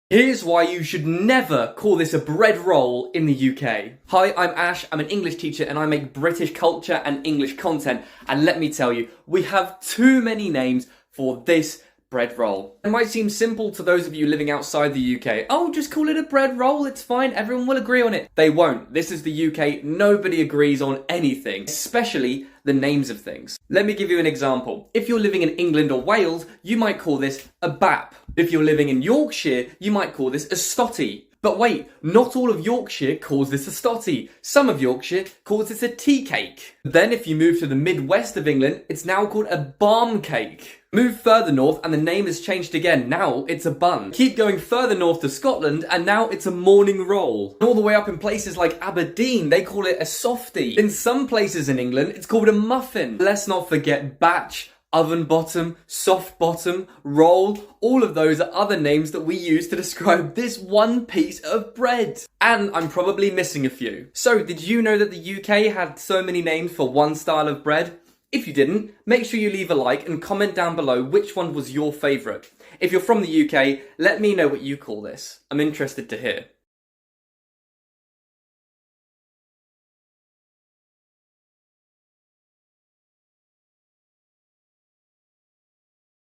Here's why you should never call this a bread roll in the UK. Hi, I'm Ash, I'm an English teacher and I make British culture and English content. And let me tell you, we have too many names for this bread roll. It might seem simple to those of you living outside the UK. Oh, just call it a bread roll, it's fine, everyone will agree on it. They won't. This is the UK, nobody agrees on anything, especially the names of things. Let me give you an example. If you're living in England or Wales, you might call this a bap. If you're living in Yorkshire, you might call this a stotty. But wait, not all of Yorkshire calls this a stotty. Some of Yorkshire calls this a tea cake. Then if you move to the Midwest of England, it's now called a barm cake. Move further north and the name has changed again. Now it's a bun. Keep going further north to Scotland and now it's a morning roll. And all the way up in places like Aberdeen, they call it a softie. In some places in England, it's called a muffin. Let's not forget batch, oven bottom, soft bottom, roll, all of those are other names that we use to describe this one piece of bread. And I'm probably missing a few. So did you know that the UK had so many names for one style of bread? If you didn't, make sure you leave a like and comment down below which one was your favourite. If you're from the UK, let me know what you call this. I'm interested to hear.